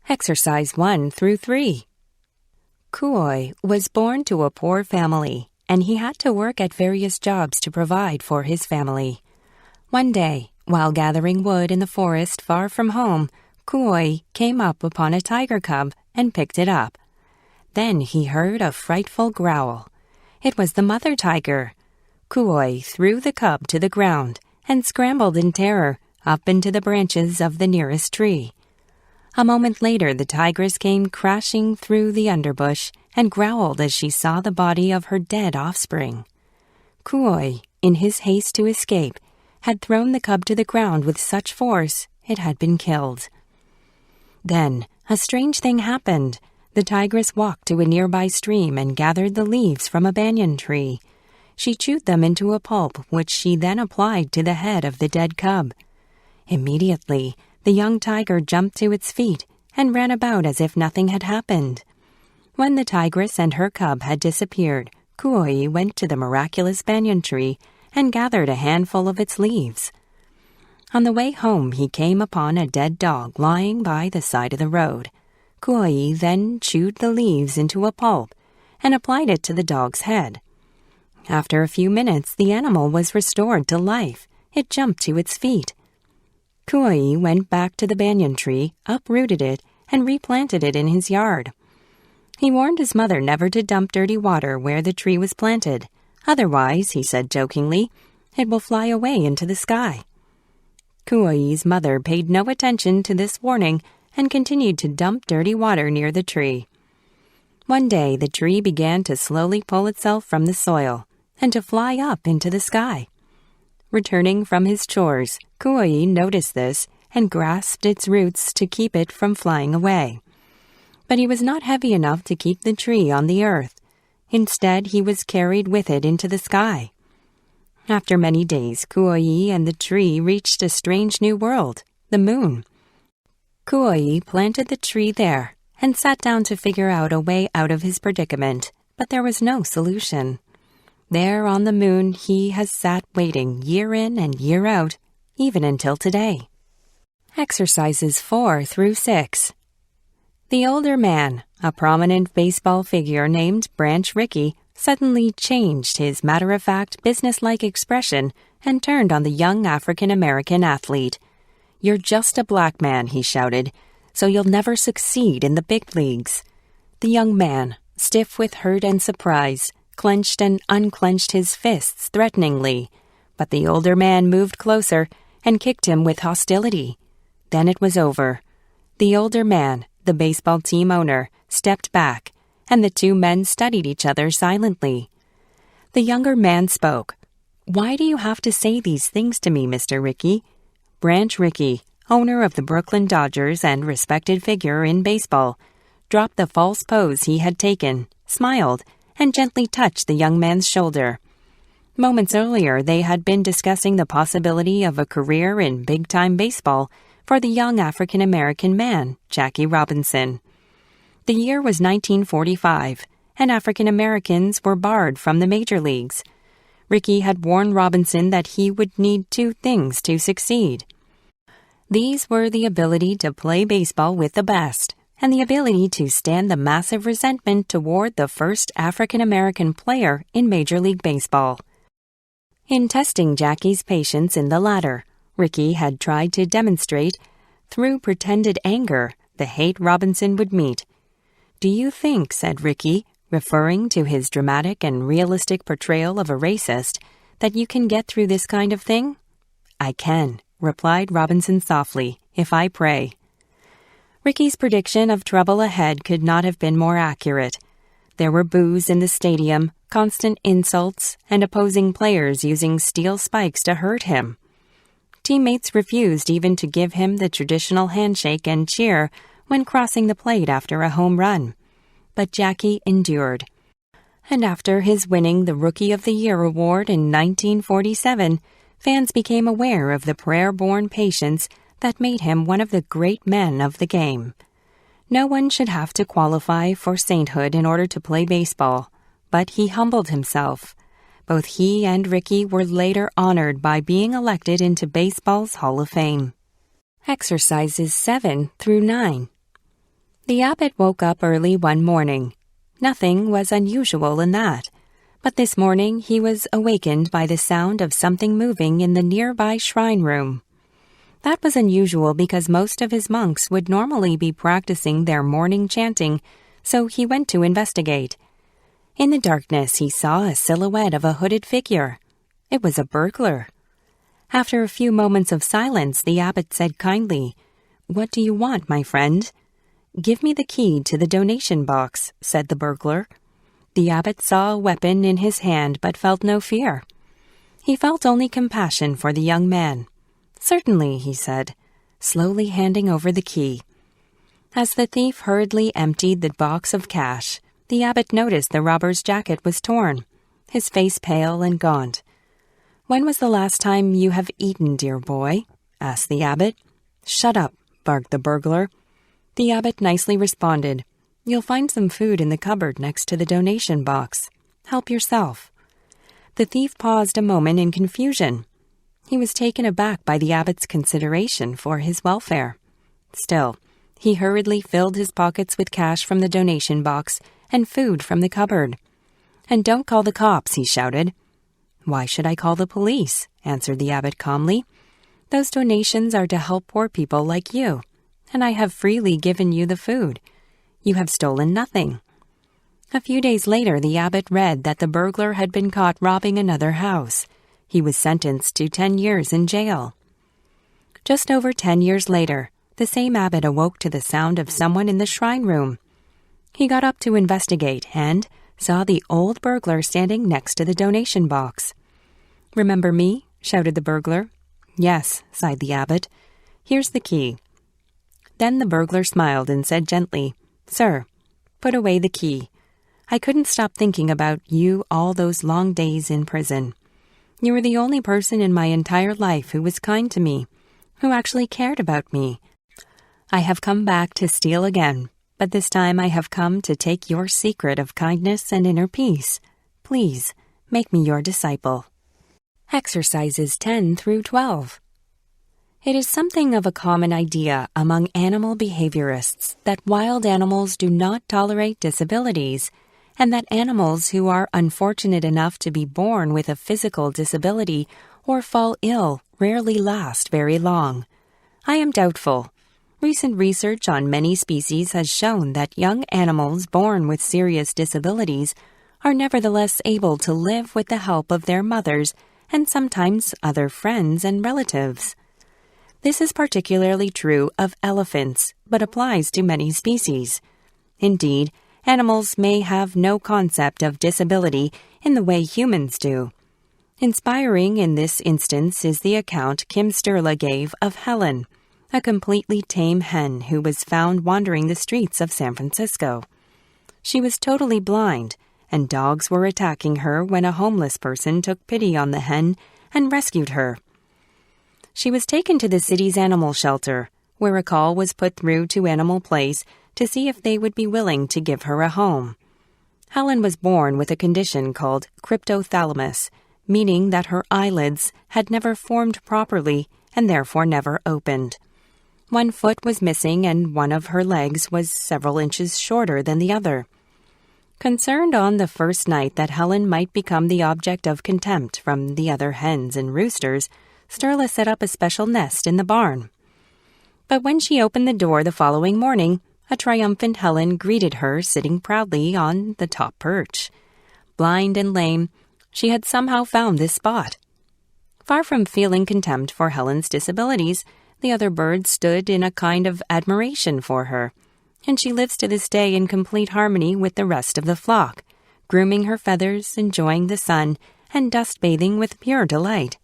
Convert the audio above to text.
Exercise 1 through 3. Kuoi was born to a poor family, and he had to work at various jobs to provide for his family. One day, while gathering wood in the forest far from home, Kuoi came up upon a tiger cub and picked it up. Then he heard a frightful growl. It was the mother tiger. Kuoi threw the cub to the ground and scrambled in terror up into the branches of the nearest tree. A moment later, the tigress came crashing through the underbush and growled as she saw the body of her dead offspring. Kuoi, in his haste to escape, had thrown the cub to the ground with such force it had been killed. Then, a strange thing happened. The tigress walked to a nearby stream and gathered the leaves from a banyan tree. She chewed them into a pulp, which she then applied to the head of the dead cub. Immediately, the young tiger jumped to its feet and ran about as if nothing had happened. When the tigress and her cub had disappeared, Kuoi went to the miraculous banyan tree and gathered a handful of its leaves. On the way home, he came upon a dead dog lying by the side of the road. Kuoi then chewed the leaves into a pulp and applied it to the dog's head. After a few minutes, the animal was restored to life. It jumped to its feet. Kuoi went back to the banyan tree, uprooted it, and replanted it in his yard. He warned his mother never to dump dirty water where the tree was planted. Otherwise, he said jokingly, it will fly away into the sky. Kuoi's mother paid no attention to this warning and continued to dump dirty water near the tree. One day, the tree began to slowly pull itself from the soil and to fly up into the sky. Returning from his chores, Kuoi noticed this and grasped its roots to keep it from flying away. But he was not heavy enough to keep the tree on the earth. Instead, he was carried with it into the sky. After many days, Kuoi and the tree reached a strange new world, the moon. Kuoi planted the tree there and sat down to figure out a way out of his predicament, but there was no solution. There on the moon, he has sat waiting year in and year out, even until today. Exercises 4 through 6. The older man, a prominent baseball figure named Branch Rickey, suddenly changed his matter-of-fact, businesslike expression and turned on the young African-American athlete. "You're just a black man," he shouted, "so you'll never succeed in the big leagues." The young man, stiff with hurt and surprise, clenched and unclenched his fists threateningly, but the older man moved closer and kicked him with hostility. Then it was over. The older man, the baseball team owner, stepped back, and the two men studied each other silently. The younger man spoke. "Why do you have to say these things to me, Mr. Rickey?" Branch Rickey, owner of the Brooklyn Dodgers and respected figure in baseball, dropped the false pose he had taken, smiled, and gently touched the young man's shoulder. Moments earlier, they had been discussing the possibility of a career in big-time baseball for the young African-American man, Jackie Robinson. The year was 1945, and African-Americans were barred from the major leagues. Rickey had warned Robinson that he would need two things to succeed. These were the ability to play baseball with the best and the ability to stand the massive resentment toward the first African-American player in Major League Baseball. In testing Jackie's patience in the latter, Rickey had tried to demonstrate, through pretended anger, the hate Robinson would meet. "Do you think," said Rickey, referring to his dramatic and realistic portrayal of a racist, "that you can get through this kind of thing?" "I can," replied Robinson softly, "if I pray." Rickey's prediction of trouble ahead could not have been more accurate. There were boos in the stadium, constant insults, and opposing players using steel spikes to hurt him. Teammates refused even to give him the traditional handshake and cheer when crossing the plate after a home run. But Jackie endured. And after his winning the Rookie of the Year award in 1947, fans became aware of the prayer-born patience that made him one of the great men of the game. No one should have to qualify for sainthood in order to play baseball, but he humbled himself. Both he and Rickey were later honored by being elected into baseball's Hall of Fame. Exercises 7 through 9. The abbot woke up early one morning. Nothing was unusual in that. But this morning he was awakened by the sound of something moving in the nearby shrine room. That was unusual because most of his monks would normally be practicing their morning chanting, so he went to investigate. In the darkness he saw a silhouette of a hooded figure. It was a burglar. After a few moments of silence, the abbot said kindly, "What do you want, my friend?" "Give me the key to the donation box," said the burglar. The abbot saw a weapon in his hand but felt no fear. He felt only compassion for the young man. "Certainly," he said, slowly handing over the key. As the thief hurriedly emptied the box of cash, the abbot noticed the robber's jacket was torn, his face pale and gaunt. "When was the last time you have eaten, dear boy?" asked the abbot. "Shut up," barked the burglar. The abbot nicely responded, "You'll find some food in the cupboard next to the donation box. Help yourself." The thief paused a moment in confusion. He was taken aback by the abbot's consideration for his welfare. Still, he hurriedly filled his pockets with cash from the donation box and food from the cupboard. "And don't call the cops," he shouted. "Why should I call the police?" answered the abbot calmly. "Those donations are to help poor people like you, and I have freely given you the food. You have stolen nothing." A few days later, the abbot read that the burglar had been caught robbing another house. He was sentenced to 10 years in jail. Just over 10 years later, the same abbot awoke to the sound of someone in the shrine room. He got up to investigate and saw the old burglar standing next to the donation box. "Remember me?" shouted the burglar. "Yes," sighed the abbot. "Here's the key." Then the burglar smiled and said gently, "Sir, put away the key. I couldn't stop thinking about you all those long days in prison. You were the only person in my entire life who was kind to me, who actually cared about me. I have come back to steal again, but this time I have come to take your secret of kindness and inner peace. Please, make me your disciple." Exercises 10 through 12. It is something of a common idea among animal behaviorists that wild animals do not tolerate disabilities, and that animals who are unfortunate enough to be born with a physical disability or fall ill rarely last very long. I am doubtful. Recent research on many species has shown that young animals born with serious disabilities are nevertheless able to live with the help of their mothers and sometimes other friends and relatives. This is particularly true of elephants, but applies to many species. Indeed, animals may have no concept of disability in the way humans do. Inspiring in this instance is the account Kim Sturla gave of Helen, a completely tame hen who was found wandering the streets of San Francisco. She was totally blind, and dogs were attacking her when a homeless person took pity on the hen and rescued her. She was taken to the city's animal shelter, where a call was put through to Animal Place to see if they would be willing to give her a home. Helen was born with a condition called cryptothalamus, meaning that her eyelids had never formed properly and therefore never opened. One foot was missing and one of her legs was several inches shorter than the other. Concerned on the first night that Helen might become the object of contempt from the other hens and roosters, Sturla set up a special nest in the barn. But when she opened the door the following morning, a triumphant Helen greeted her sitting proudly on the top perch. Blind and lame, she had somehow found this spot. Far from feeling contempt for Helen's disabilities, the other birds stood in a kind of admiration for her, and she lives to this day in complete harmony with the rest of the flock, grooming her feathers, enjoying the sun, and dust bathing with pure delight.